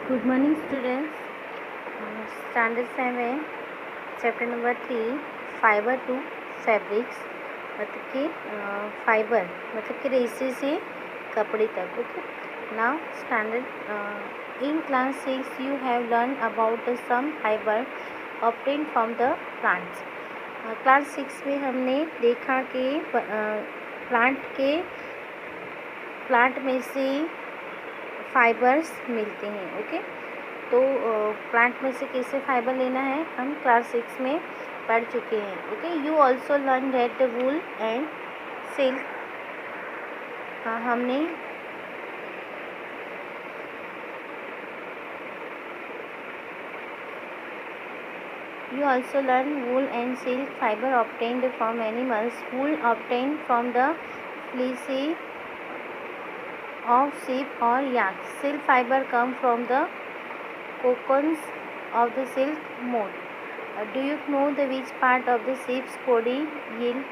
Good morning students. Standard 7 chapter number 3 fibre to fabrics मतलब कि fibre मतलब कि रेसे से कपड़े तक. Okay, now standard in class 6 you have learn about some fibre obtain from the plants. Class 6 में हमने देखा कि प्लांट में से फाइबर्स मिलते हैं. ओके, तो प्लांट में से कैसे फाइबर लेना है हम क्लास 6 में पढ़ चुके हैं. Okay, you also learn that wool and silk. हमने You also learn wool and silk fiber obtained from animals. Wool obtained from the fleece of sheep or yak. Silk fiber come from the cocoons of the silk moth. Do you know the which part of the sheep's body yield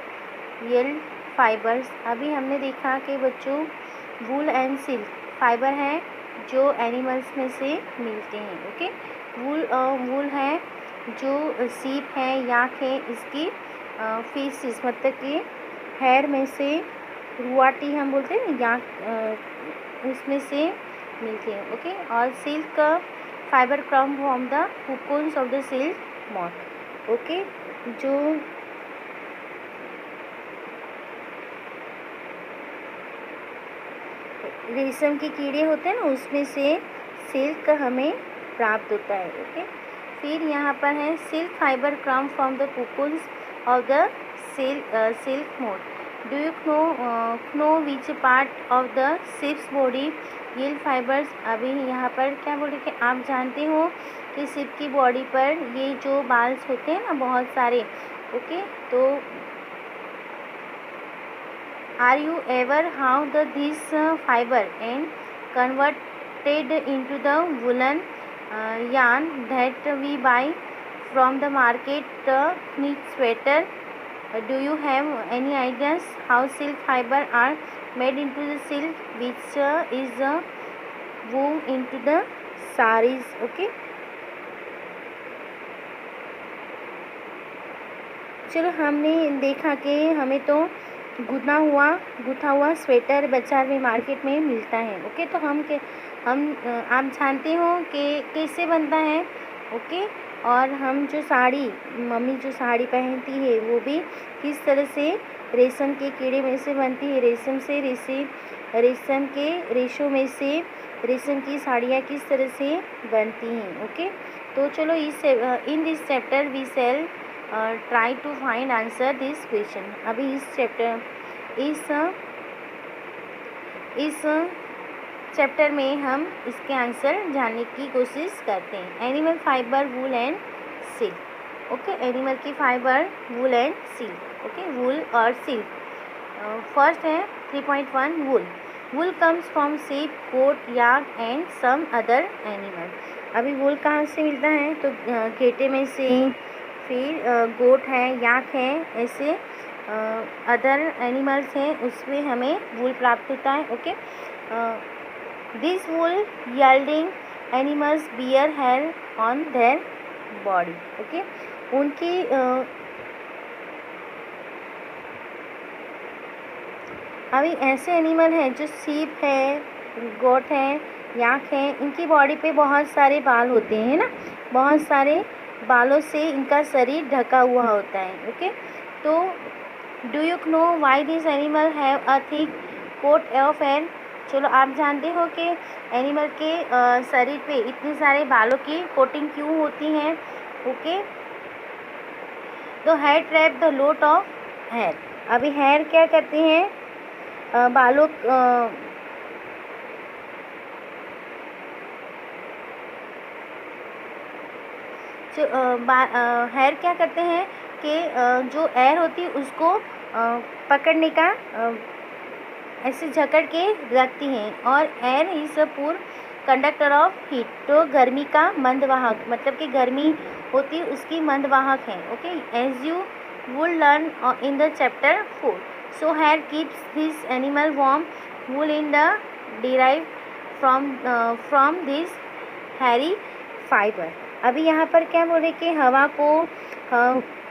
fibers? अभी हमने देखा कि बच्चों wool and silk fibre हैं जो animals में से मिलते हैं. ओके, वूल है जो सीप है, याक है, इसकी फीसिस मतलब कि हेयर में से रुआटी हम बोलते हैं ना, याक उसमें से मिलते हैं. ओके, और silk fibre come from the cocoons of the silk moth. Okay, जो रेशम के कीड़े होते हैं ना उसमें से सिल्क हमें प्राप्त होता है. ओके, फिर यहाँ पर है silk fibre come from the cocoons of the silk moth. Do you know which part of the ships body yield fibres. अभी यहाँ पर क्या बोले कि आप जानते हो कि शिप की बॉडी पर ये जो बाल्स होते हैं ना बहुत सारे. ओके, तो are you ever how the this fibre and converted into the woollen yarn that we buy from the market knit sweater. Do you have any ideas how silk fiber are made into the silk which is woven into the sarees. Okay, चलो हमने देखा कि हमें तो गुथा हुआ sweater बाजार में market में मिलता है. ओके, तो आप जानते हो कि कैसे बनता है. ओके, और हम जो साड़ी मम्मी जो साड़ी पहनती है वो भी किस तरह से रेशम के कीड़े में से बनती है. रेशम के रेशों में से रेशम की साड़ियाँ किस तरह से बनती हैं. ओके, तो चलो in this chapter we shall try to find answer this question. अभी इस चैप्टर में हम इसके आंसर जानने की कोशिश करते हैं. Animal fibre wool and silk. Okay, animal की fibre wool and silk. Okay, wool और सिल्क. फर्स्ट है 3.1 wool comes from sheep, goat, yak and some other animal. अभी वूल कहाँ से मिलता है तो घेटे में से, फिर गोट है, याक है, ऐसे अदर एनिमल्स हैं उसमें हमें वूल प्राप्त होता है. Okay, this wool yielding animals bear hair on their body. Okay, उनकी अभी ऐसे एनिमल हैं जो सीप है, गोट है, याक है, इनकी बॉडी पे बहुत सारे बाल होते हैं ना, बहुत सारे बालों से इनका शरीर ढका हुआ होता है. ओके, तो do you know why this animal have a thick coat of hair. चलो आप जानते हो कि एनिमल के शरीर पे इतने सारे बालों की कोटिंग क्यों होती है. ओके, तो hair trap the lot of hair. अभी हेयर क्या करते हैं बालों जो हेयर क्या करते हैं कि जो एयर होती है उसको पकड़ने का ऐसे जकड़ के रखती हैं. और एयर इज अ पूर कंडक्टर ऑफ हीट. तो गर्मी का मंदवाहक मतलब कि गर्मी होती है उसकी मंदवाहक है. Okay, as you would learn in the chapter 4. So hair keeps this animal warm. Wool in the derived from this hairy fiber. अभी यहाँ पर क्या बोल रहे कि हवा को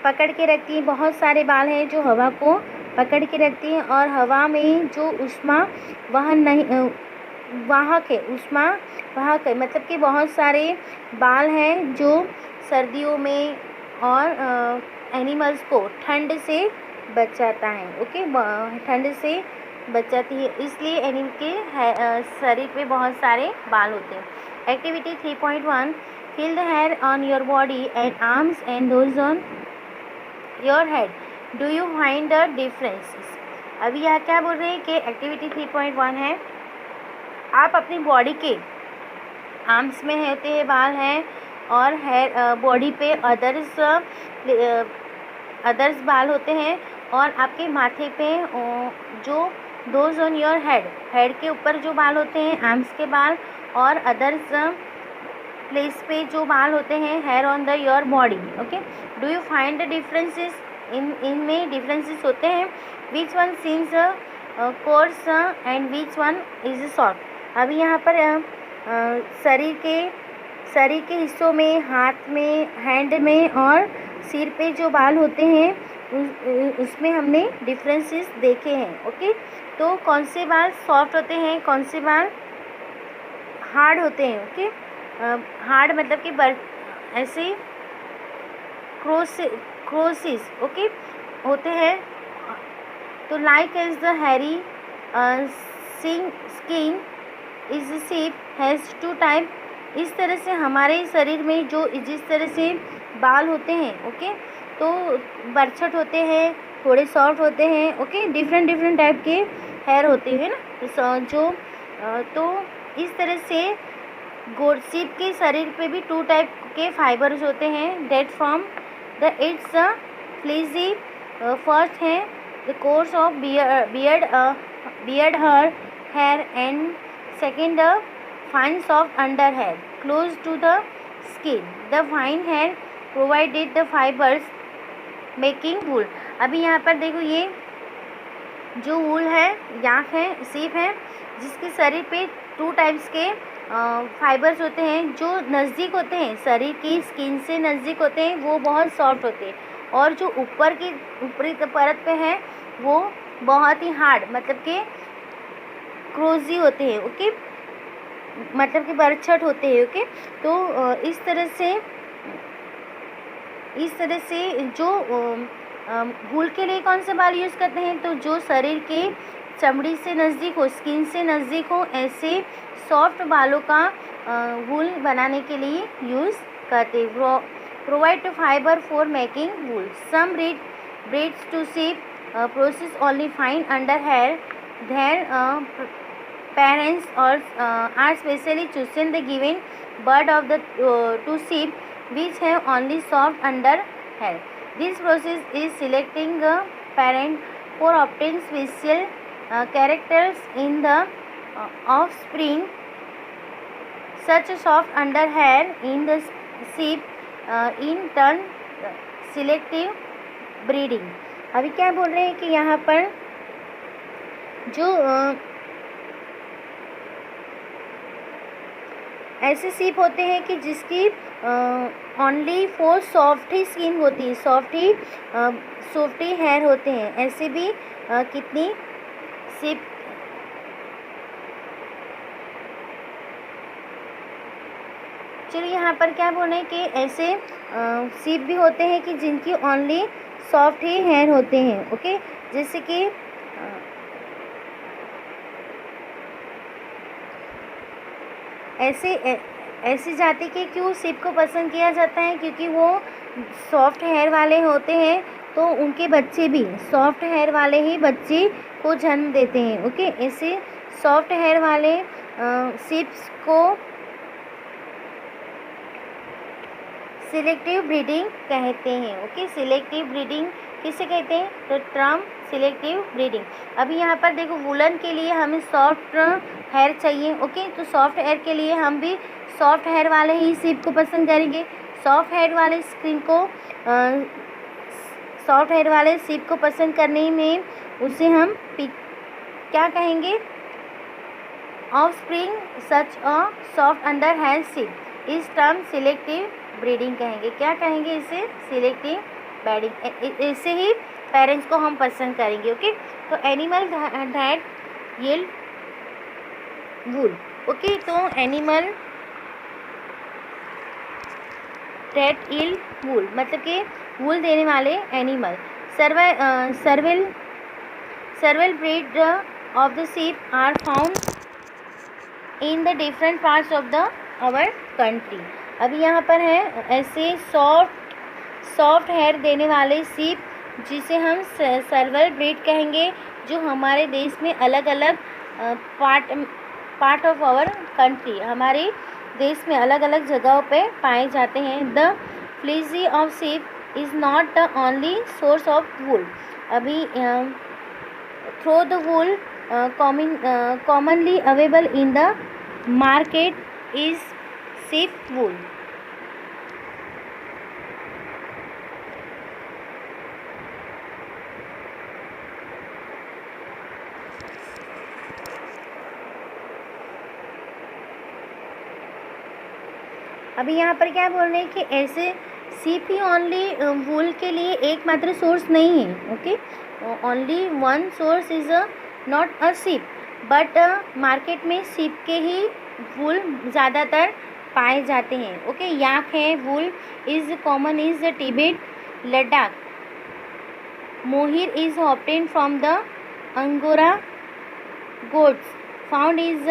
पकड़ के रखती है, बहुत सारे बाल हैं जो हवा को पकड़ के रखती हैं और हवा में जो ऊष्मा वहन नहीं वाहक है, ऊष्मा वाहक है, मतलब कि बहुत सारे बाल हैं जो सर्दियों में और एनिमल्स को ठंड से बचाता है। ओके, ठंड से बचाती है, इसलिए एनिमल के शरीर पे बहुत सारे बाल होते हैं। Activity 3.1 feel the hair on your body and arms and those on your head, do you find the differences. अभी यहाँ क्या बोल रहे हैं कि एक्टिविटी 3.1 है, आप अपनी बॉडी के आर्म्स में होते हैं बाल हैं और हेयर बॉडी पे अदर्स बाल होते हैं और आपके माथे पे जो दोज ऑन योर हेड के ऊपर जो बाल होते हैं आर्म्स के बाल और अदर्स प्लेस पे जो बाल होते हैं hair on the your body. Okay, do you find the differences, इनमें डिफरेंसेस होते हैं। Which one seems coarse and which one is soft. अभी यहाँ पर शरीर के हिस्सों में, हाथ में, हैंड में और सिर पे जो बाल होते हैं उसमें हमने डिफरेंसेस देखे हैं। ओके, तो कौन से बाल सॉफ्ट होते हैं, कौन से बाल हार्ड होते हैं। ओके, हार्ड मतलब कि ऐसे क्रोसिस ओके होते हैं। तो like as the hairy skin is shape has two type. इस तरह से हमारे शरीर में जो जिस तरह से बाल होते हैं, ओके, तो बरछट होते हैं, थोड़े सॉफ्ट होते हैं। ओके, डिफरेंट टाइप के हेयर होते हैं ना, तो इस तरह से गोरसीप के शरीर पे भी 2 टाइप के फाइबर्स होते हैं that from the its fleecy. First है the coarse of beard hair and second the fine soft under hair close to the skin. The fine hair provided the fibres making wool. अभी यहाँ पर देखो, ये जो वूल है, याक है, सीप है, जिसके शरीर पे 2 टाइप्स के फाइबर्स होते हैं जो नज़दीक होते हैं, शरीर की स्किन से नज़दीक होते हैं, वो बहुत सॉफ्ट होते हैं, और जो ऊपरी परत पे है वो बहुत ही हार्ड मतलब कि क्रोजी होते हैं। ओके, मतलब कि बरछट होते हैं। ओके, तो इस तरह से जो वूल के लिए कौन से बाल यूज़ करते हैं, तो जो शरीर के चमड़ी से नज़दीक हो, स्किन से नज़दीक हो, ऐसे सॉफ्ट बालों का वूल बनाने के लिए यूज़ करते हैं। Provide fibre for making wool. Some breeds to shape process only fine under hair. Their parents are specially chosen the given bird of the two sheep which have only soft under hair. This process is selecting a parent for obtain special characters in the offspring. Such a soft under hair in the sheep in turn selective breeding. अभी क्या बोल रहे हैं कि यहाँ पर जो ऐसे सीप होते हैं कि जिसकी only for soft he skin होती है, सॉफ्ट ही हेयर होते हैं। ऐसे भी कितनी सीप चलिए यहाँ पर क्या बोले कि ऐसे सीप भी होते हैं कि जिनकी ओनली सॉफ्ट ही हेयर होते हैं। ओके, जैसे कि ऐसी जाति के क्यों सीप को पसंद किया जाता है, क्योंकि वो सॉफ्ट हेयर वाले होते हैं, तो उनके बच्चे भी सॉफ्ट हेयर वाले ही बच्चे को जन्म देते हैं। ओके, ऐसे सॉफ्ट हेयर वाले सीप्स को सिलेक्टिव ब्रीडिंग कहते हैं। ओके, सिलेक्टिव ब्रीडिंग किसे कहते हैं, तो टर्म सिलेक्टिव ब्रीडिंग। अभी यहाँ पर देखो, वुलन के लिए हमें सॉफ्ट हेयर चाहिए। ओके, तो सॉफ्ट हेयर के लिए हम भी सॉफ्ट हेयर वाले ही सीप को पसंद करेंगे। सॉफ्ट हेयर वाले सीप को पसंद करने में उसे हम क्या कहेंगे? Offspring such a soft under hand सीप इस टर्म सिलेक्टिव ब्रीडिंग कहेंगे। क्या कहेंगे इसे? Selective breeding. इससे ही पेरेंट्स को हम पसंद करेंगे। ओके, तो animal that yield wool. Okay, तो एनिमल दैट यील्ड वूल मतलब कि वूल देने वाले animal. several breed of the sheep are found in the different parts of the our country। अभी यहाँ पर है ऐसे सॉफ्ट हेयर देने वाले सीप जिसे हम सर्वल ब्रीड कहेंगे, जो हमारे देश में अलग अलग पार्ट ऑफ आवर कंट्री, हमारे देश में अलग अलग जगहों पे पाए जाते हैं। The fleece of sheep is not the only source of wool. अभी through the wool commonly available in the market is sheep wool। अभी यहाँ पर क्या बोल रहे हैं कि ऐसे सीप ही ओनली वूल के लिए एकमात्र सोर्स नहीं है। Okay, only one source is not a सीप, बट मार्केट में सीप के ही वूल ज़्यादातर पाए जाते हैं। ओके, याक है, wool is common is Tibet, Ladakh. Mohair is obtain from the angora goats found is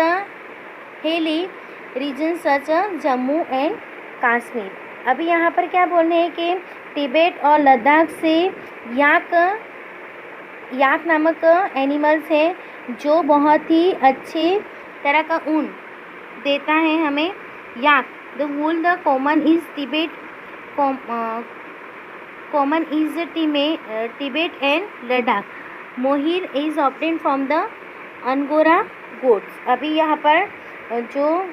hilly region such Jammu and Kashmir. अभी यहाँ पर क्या बोल रहे हैं कि तिब्बत और लद्दाख से याक नामक एनिमल्स है जो बहुत ही अच्छे तरह का ऊन देता है हमें। Yak the wool the common is Tibet and Ladakh. Mohair is obtain from the angora goats. अभी यहाँ पर जो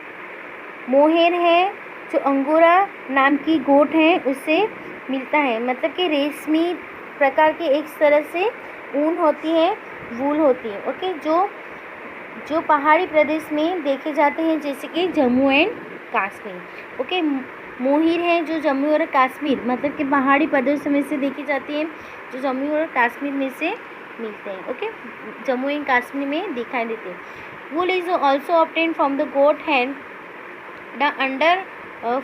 मोहेर है, जो अंगोरा नाम की गोट है, उससे मिलता है। मतलब कि रेशमी प्रकार की एक तरह से ऊन होती है, वूल होती है। ओके, जो पहाड़ी प्रदेश में देखे जाते हैं, जैसे कि जम्मू एंड कश्मीर। ओके, मोहिर है जो जम्मू और कश्मीर मतलब कि पहाड़ी प्रदेशों में से देखी जाती है, जो जम्मू और कश्मीर में से मिलते हैं। ओके, जम्मू एंड कश्मीर में दिखाई देते हैं। Wool is also obtain from the goat hand. The under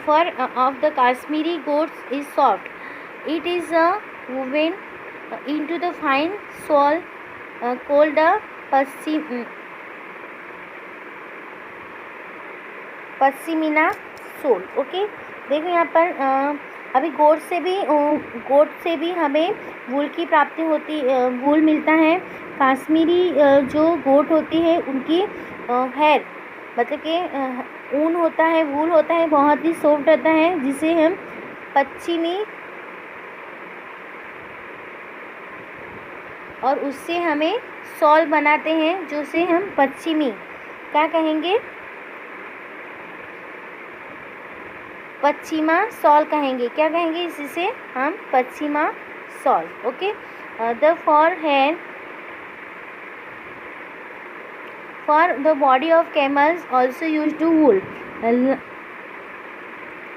fur of the Kashmiri goats is soft. It is woven into the fine shawl called the pashmina shawl. Okay, देखो यहाँ पर अभी गोट से भी हमें वूल की प्राप्ति होती, वूल मिलता है। काश्मीरी जो गोट होती है उनकी हेयर मतलब कि ऊन होता है, वूल होता है, बहुत ही सॉफ्ट रहता है, जिसे हम पश्चिमी और उससे हमें शॉल बनाते हैं, जो से हम पश्चिमी क्या कहेंगे? पश्चिमा शॉल कहेंगे। क्या कहेंगे? इसी से हम pashmina shawl. Okay, the for the body of camels also used to wool।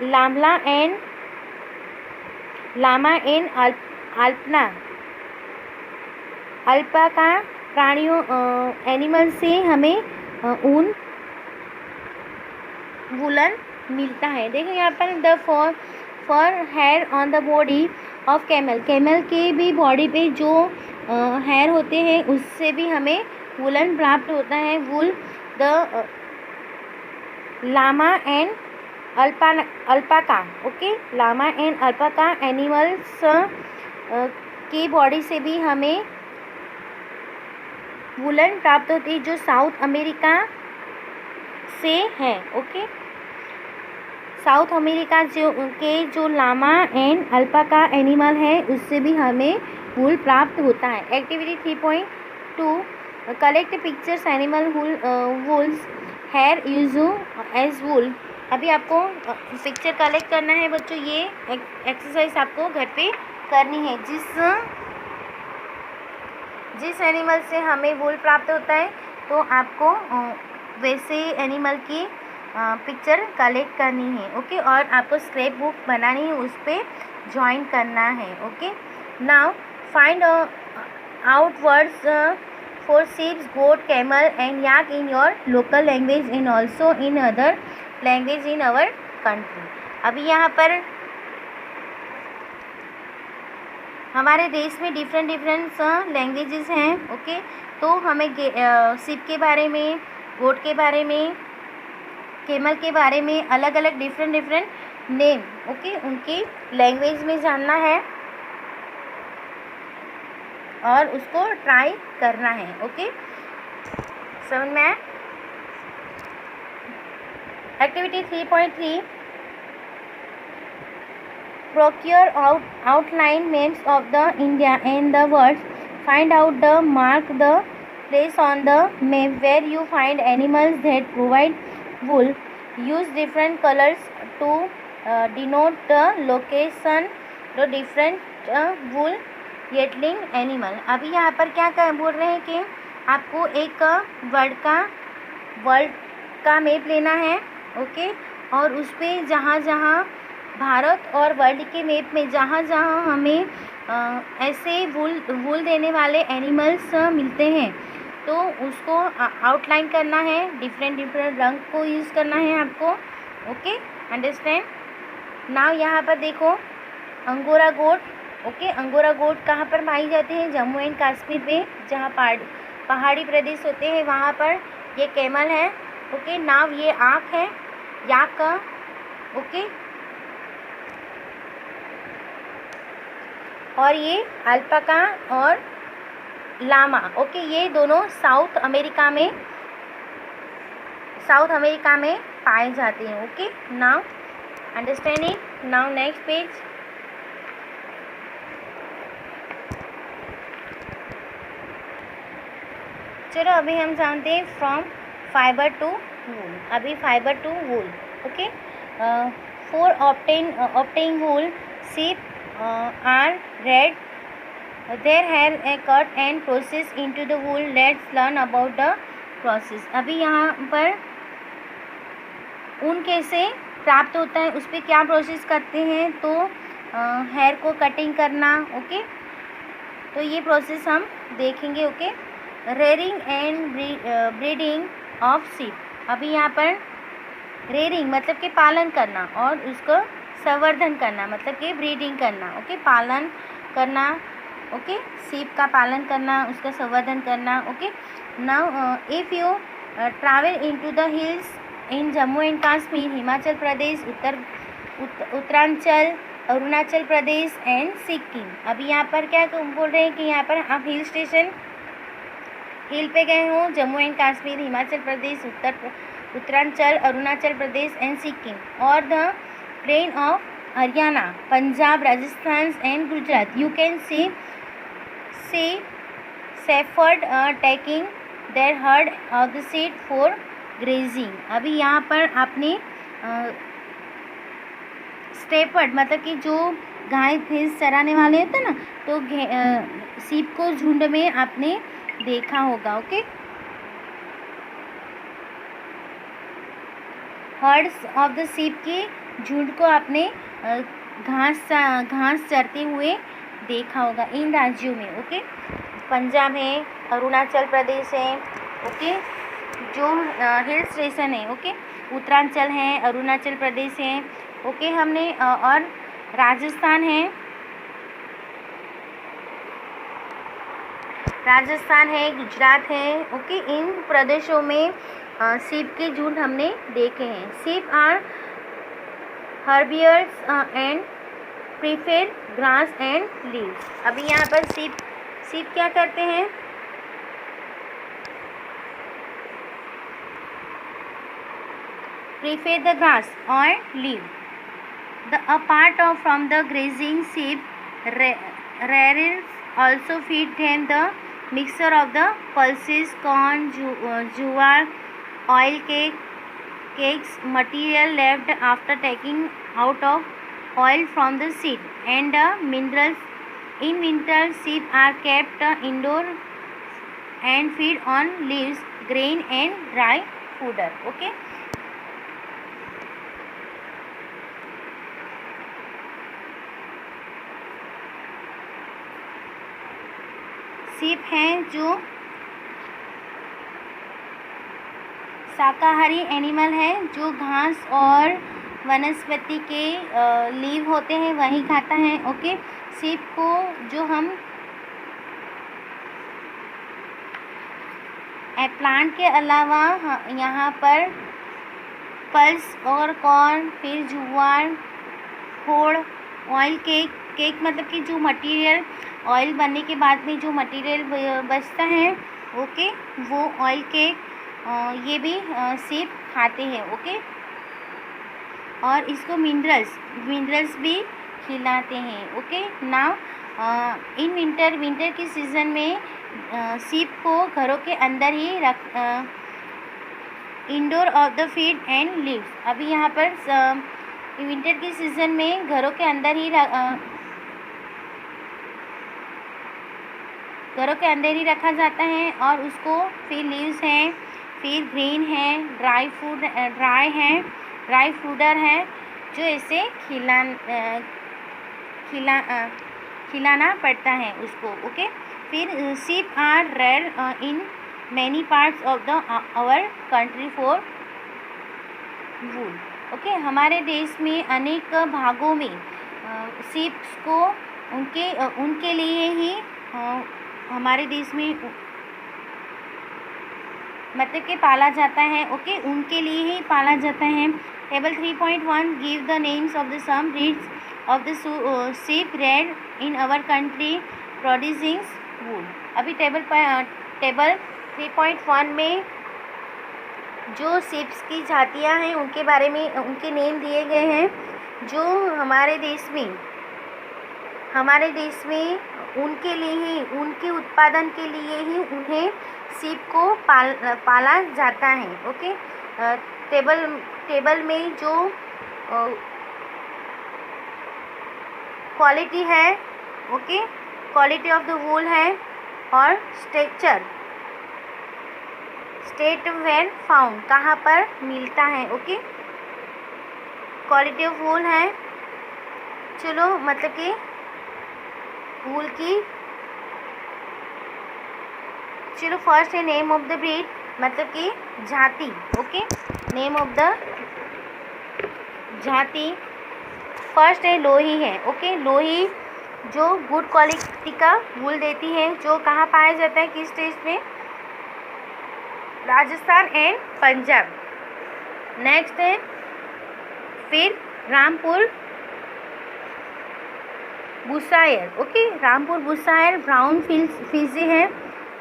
llama and alpaca प्राणियों एनिमल से हमें ऊन वूलन मिलता है। देखो यहाँ पर the fur hair on the body of camel के भी बॉडी पे जो हेयर होते हैं उससे भी हमें वूलन प्राप्त होता है। Wool the llama and alpaca. Okay, llama and alpaca animals की बॉडी से भी हमें वूलन प्राप्त होती है, जो साउथ अमेरिका से है। ओके, साउथ अमेरिका जो लामा एंड अल्पाका एनिमल है उससे भी हमें वूल प्राप्त होता है। Activity 3.2 collect pictures animal wools hair use as wool. अभी आपको पिक्चर कलेक्ट करना है बच्चों, ये एक्सरसाइज आपको घर पे करनी है, जिस एनिमल से हमें वूल प्राप्त होता है तो आपको वैसे एनिमल की पिक्चर कलेक्ट करनी है, ओके, और आपको स्क्रैप बुक बनानी है, उस पर ज्वाइन करना है, okay. Now find out words for sheep, goat, camel and yak in your local language and also in other language in our country। अभी यहाँ पर हमारे देश में डिफरेंट लैंग्वेजेस हैं, ओके। तो हमें शिप के बारे में, गोट के बारे में, केमल के बारे में अलग अलग डिफरेंट नेम, ओके, उनकी लैंग्वेज में जानना है और उसको ट्राई करना है, ओके। समझ में आया? Activity 3.3 procure outline maps of the India and the words, find out the mark the place on the map where you find animals that provide wool, use different colors to denote the location the different wool yielding animal। अभी यहाँ पर क्या बोल रहे हैं कि आपको एक वर्ल्ड का मैप लेना है, ओके, और उस पर जहाँ भारत और वर्ल्ड के मैप में जहाँ हमें ऐसे वूल देने वाले एनिमल्स मिलते हैं तो उसको आउटलाइन करना है, डिफरेंट रंग को यूज़ करना है आपको, ओके, अंडरस्टैंड। नाउ यहाँ पर देखो अंगोरा गोट, ओके, अंगोरा गोट कहाँ पर पाई जाती है? जम्मू एंड कश्मीर में, जहाँ पहाड़ी प्रदेश होते हैं वहाँ पर। ये कैमल है, ओके। नाव ये आँख है, याक का, ओके, और ये अल्पाका और लामा, ओके, ये दोनों साउथ अमेरिका में पाए जाते हैं, okay. Now understanding. Now next page. चलो अभी हम जानते हैं फ्रॉम फाइबर टू वूल। अभी fibre to wool, okay. For obtaining wool, sheep are red, their hair are cut and processed into the wool। Let's learn about the process। अभी यहाँ पर ऊन कैसे प्राप्त होता है, उस पर क्या प्रोसेस करते हैं, तो हेयर को कटिंग करना, ओके, तो ये प्रोसेस हम देखेंगे, okay. Rearing and breeding of sheep। अभी यहाँ पर रेयरिंग मतलब कि पालन करना और उसको संवर्धन करना मतलब कि ब्रीडिंग करना, ओके, पालन करना, ओके, sheep का पालन करना, उसका संवर्धन करना, okay. Now if you travel into the hills in Jammu and Kashmir, Himachal Pradesh, Uttaranchal, Arunachal Pradesh and Sikkim. अभी यहाँ पर क्या बोल रहे हैं कि यहाँ पर आप हिल पे गए हो, जम्मू एंड कश्मीर, हिमाचल प्रदेश, उत्तरांचल, अरुणाचल प्रदेश एंड सिक्किम, और the plain of Haryana, Punjab, Rajasthan and Gujarat. You can see shepherd taking their herd of the sheep for grazing. अभी यहाँ पर आपने शेफर्ड मतलब कि जो गाय भैंस चराने वाले होते हैं ना, तो sheep को झुंड में आपने देखा होगा, okay. Hertz of the sheep की झुंड को आपने घास चरते हुए देखा होगा इन राज्यों में, ओके। पंजाब है, अरुणाचल प्रदेश है, ओके, जो हिल स्टेशन है, ओके, उत्तरांचल है, अरुणाचल प्रदेश है, ओके, हमने और राजस्थान है, गुजरात है, ओके, इन प्रदेशों में sheep के झुंड हमने देखे हैं। sheep are herbivores and prefer grass and leaves। अभी यहाँ पर sheep क्या करते हैं? prefer the grass or leaf। A part of from the grazing sheep rearers also feed them the mixture of the pulses, corn, jowar, oil cakes, material left after taking out of oil from the seed, and minerals। In winter, sheep are kept indoor and feed on leaves, grain and dry fodder. Okay. सीप हैं जो शाकाहारी animal है, जो घास और वनस्पति के लीव होते हैं वही खाता है. ओके. सीप को जो हम प्लांट के अलावा यहाँ पर पल्स और कॉर्न, फिर ज्वार, खोड़, ऑयल केक मतलब कि जो मटेरियल ऑयल बनने के बाद में जो मटेरियल बचता है, ओके, वो ऑयल केक ये भी सीप खाते हैं. ओके. और इसको मिनरल्स भी खिलाते हैं. ओके. नाउ इन विंटर की सीज़न में सीप को घरों के अंदर ही indoor of the feed and leaves. अभी यहाँ पर विंटर की सीज़न में घरों के अंदर ही रखा जाता है और उसको फिर लीव्स हैं, फिर ग्रीन है, ड्राई फूडर है जो इसे खिलाना पड़ता है उसको. ओके. फिर sheep are reared in many parts of our country for wool. Okay. हमारे देश में अनेक भागों में सीप्स को उनके लिए ही हमारे देश में मतलब कि पाला जाता है. ओके. उनके लिए ही पाला जाता है. Table 3.1 give the names of the some breeds of the sheep rare in our country producing wool. अभी टेबल 3.1 में जो सीप्स की जातियां हैं उनके बारे में उनके नेम दिए गए हैं, जो हमारे देश में उनके लिए ही, उनके उत्पादन के लिए ही उन्हें सीप को पाला जाता है. ओके. टेबल में जो क्वालिटी है, ओके, क्वालिटी ऑफ द वूल है और स्टेट वेयर फाउंड, कहाँ पर मिलता है. ओके. क्वालिटी ऑफ वूल है, चलो मतलब कि वूल की, चलो फर्स्ट है नेम ऑफ द ब्रीड मतलब कि जाति. ओके. नेम ऑफ द जाति फर्स्ट है लोही है. ओके. लोही जो गुड क्वालिटी का वूल देती है, जो कहाँ पाया जाता है, किस स्टेट में, राजस्थान एंड पंजाब. नेक्स्ट है फिर रामपुर बुशायर. ओके. रामपुर बुशायर ब्राउन फिजी है,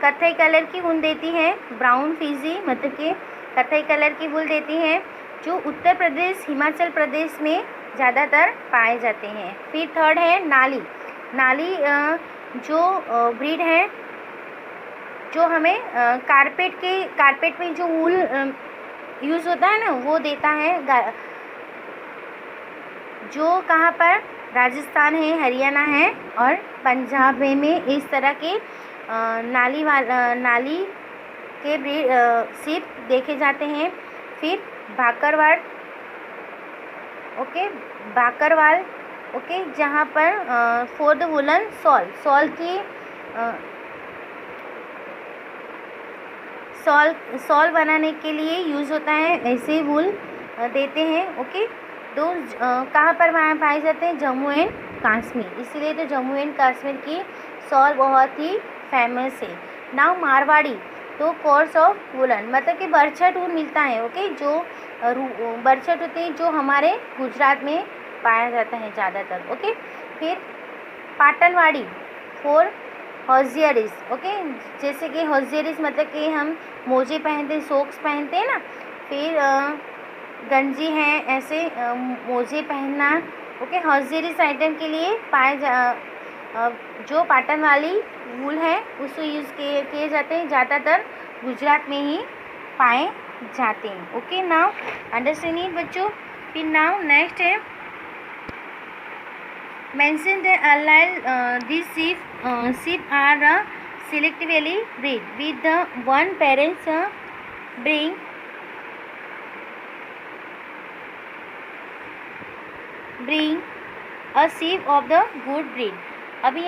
कत्थई कलर की ऊन देती है. ब्राउन फिजी मतलब कि कत्थई कलर की वूल देती है, जो उत्तर प्रदेश, हिमाचल प्रदेश में ज़्यादातर पाए जाते हैं. फिर थर्ड है नाली जो ब्रीड है, जो हमें कारपेट में जो वूल यूज़ होता है ना, वो देता है. जो कहाँ पर, राजस्थान है, हरियाणा है और पंजाब में इस तरह के नाली के ब्रीड सीप देखे जाते हैं. फिर भाकरवाल. ओके. भाकरवाल. ओके. जहाँ पर फॉर द वुलन सॉल बनाने के लिए यूज़ होता है, ऐसे वूल देते हैं. ओके. तो कहाँ पर पाए जाते हैं, जम्मू एंड कश्मीर, इसीलिए तो जम्मू एंड कश्मीर की सॉल बहुत ही फेमस है. नाउ मारवाड़ी, तो कोर्स ऑफ वुलन मतलब कि बरछट ऊन मिलता है. ओके. जो बरछट होती है जो हमारे गुजरात में पाया जाता है ज़्यादातर. ओके. फिर पाटनवाड़ी फॉर हॉजियरिस. ओके. जैसे कि हॉजियरिस मतलब कि हम मोजे पहनते हैं, सॉक्स पहनते हैं ना, फिर गंजी है, ऐसे मोजे पहनना. ओके. हॉजियरिस आइटम के लिए जो पाटन वाली वूल है उसको यूज़ किए जाते हैं, ज़्यादातर गुजरात में ही पाए जाते हैं. ओके. नाउ अंडरस्टैंड इट बच्चों. फिर नाउ नेक्स्ट है mention the allyl this sheep are selectively breed with the one parents bring a sheep of the good breed. अभी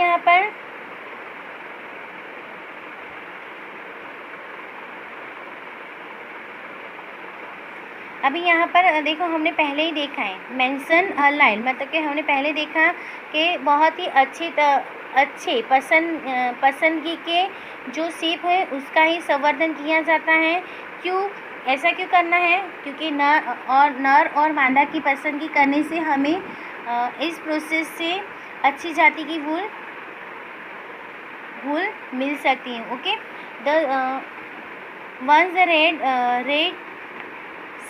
यहाँ पर देखो हमने पहले ही देखा है मेंशन अ लाइन, मतलब कि हमने पहले देखा कि बहुत ही अच्छे पसंदगी के जो शीप है उसका ही संवर्धन किया जाता है। क्यों ऐसा क्यों करना है? क्योंकि नर और मादा की पसंदगी करने से हमें इस प्रोसेस से अच्छी जाति की वूल मिल सकती है। Okay, once the red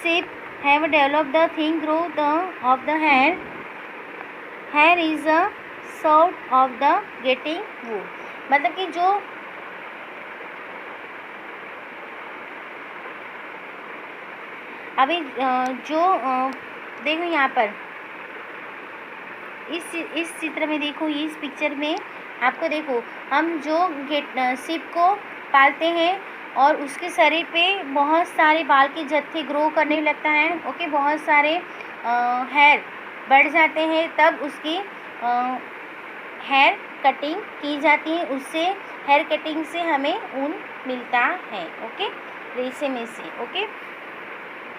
sheep have developed the thin growth of the hair is a source of the getting wool, मतलब कि जो अभी देखो यहाँ पर इस चित्र में देखो, इस पिक्चर में आपको देखो हम जो शीप को पालते हैं और उसके शरीर पे बहुत सारे बाल के जत्थे ग्रो करने लगता है। ओके, बहुत सारे हेयर बढ़ जाते हैं, तब उसकी हेयर कटिंग की जाती है। उससे हेयर कटिंग से हमें ऊन मिलता है। ओके, रेशे में से। ओके,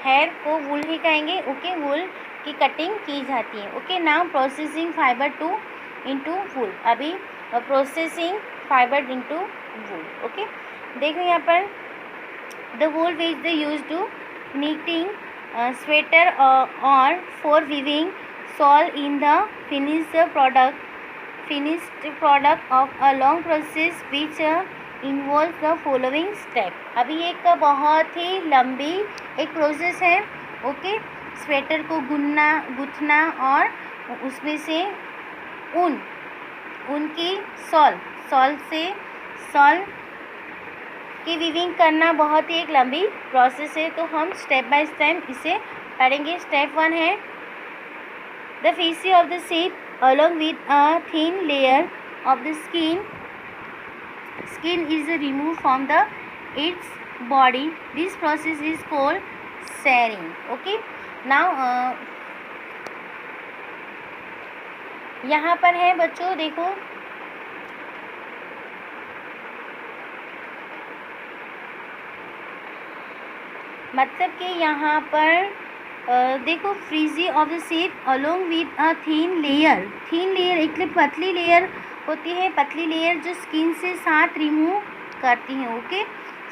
हेयर को वूल ही कहेंगे। ओके, वूल की कटिंग की जाती है। Okay, now processing fibre into wool. अभी processing fibre into wool. Okay, देखो यहाँ पर the wool which the use to knitting sweater और for weaving shawl in the finished product of a long process which involve the following step. अभी एक बहुत ही लंबी एक प्रोसेस है। ओके, स्वेटर को गुथना और उसमें से ऊन की सॉल की वीविंग करना बहुत ही एक लंबी प्रोसेस है। तो हम स्टेप बाय स्टेप इसे पढ़ेंगे। स्टेप 1 है the facie of the sheep along with a thin layer of the skin is removed from its body. This process is called shearing. Okay, now यहाँ पर है बच्चों, देखो मतलब कि यहाँ पर देखो frizzy of the sheep along with a thin layer एक पतली लेयर होती है। पतली लेयर जो स्किन से साथ रिमूव करती है। ओके,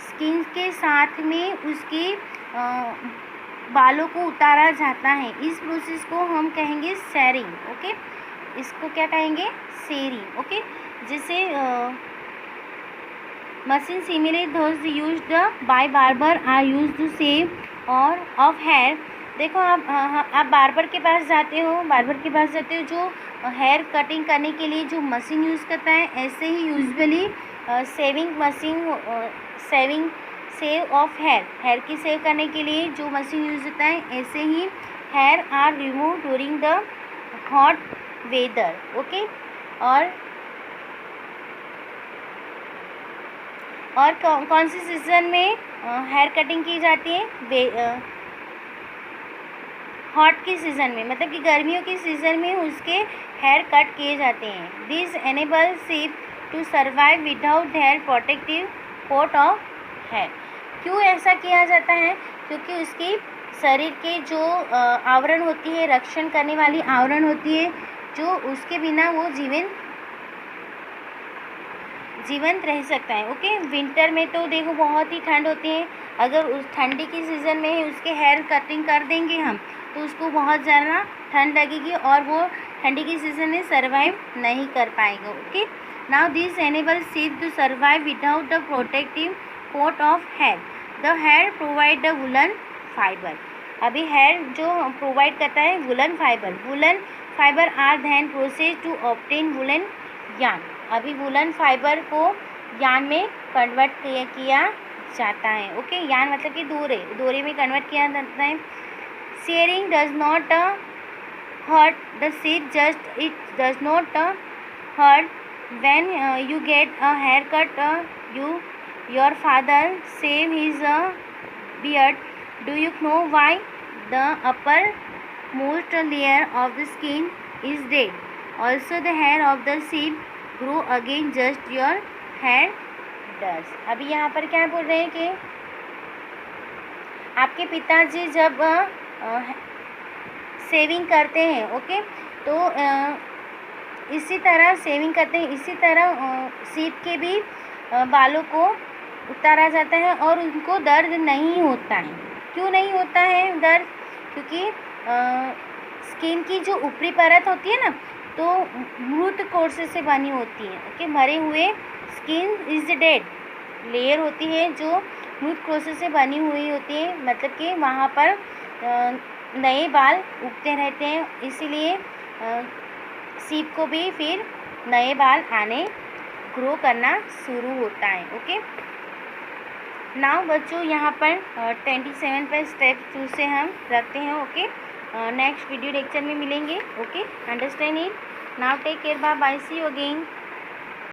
स्किन के साथ में उसके बालों को उतारा जाता है। इस प्रोसेस को हम कहेंगे शेयरिंग। ओके, इसको क्या कहेंगे? शेयरिंग। ओके, जैसे machine similar those used by barber are used to shave और ऑफ हेयर। देखो आप बार्बर के पास जाते हो जो हेयर कटिंग करने के लिए जो मशीन यूज़ करता है, ऐसे ही यूजुअली सेव ऑफ हेयर की सेव करने के लिए जो मशीन यूज़ होता है, ऐसे ही hair are remove during the hot weather. Okay, और कौन सी सीज़न में हेयर कटिंग की जाती है? हॉट की सीज़न में, मतलब कि गर्मियों की सीज़न में उसके हेयर कट किए जाते हैं। This enable sheep to survive without hair protective coat of hair. क्यों ऐसा किया जाता है? क्योंकि उसकी शरीर के जो आवरण होती है, रक्षण करने वाली आवरण होती है, जो उसके बिना वो जीवंत रह सकता है। ओके, विंटर में तो देखो बहुत ही ठंड होती है। अगर उस ठंडी की सीज़न में ही उसके हेयर कटिंग कर देंगे हम, तो उसको बहुत ज़्यादा ठंड लगेगी और वो ठंडी की सीज़न में सर्वाइव नहीं कर पाएगा। Okay, now this enable sheep to survive without the protective coat of hair. The hair provide the woollen fibre. अभी हेयर जो प्रोवाइड करता है woollen fibre are then process to obtain woollen yarn. अभी woollen fibre को yarn में convert किया जाता है। ओके, यार्न मतलब कि डोरे में कन्वर्ट किया जाता है। Shearing does not hurt the sheep, just it does not hurt when you get a haircut, your father shave his beard. Do you know why? The uppermost layer of the skin is dead. Also the hair of the sheep grow again just your hair does. अभी यहाँ पर क्या बोल रहे हैं कि आपके पिताजी जब सेविंग करते हैं, ओके, तो इसी तरह सेविंग करते हैं, इसी तरह सीप के भी बालों को उतारा जाता है और उनको दर्द नहीं होता है। क्यों नहीं होता है दर्द? क्योंकि स्किन की जो ऊपरी परत होती है ना, तो मृत कोर्स से बनी होती है, ओके। मरे हुए स्किन इज डेड लेयर होती है जो मृत कोर्स से बनी हुई होती है, मतलब कि वहाँ पर नए बाल उगते रहते हैं, इसीलिए सीप को भी फिर नए बाल आने ग्रो करना शुरू होता है, ओके। नाउ बच्चों यहाँ पर 27 पर स्टेप 2 से हम रखते हैं, ओके। नेक्स्ट वीडियो लेक्चर में मिलेंगे, okay. Understand it. Now take care, bye bye, see you again.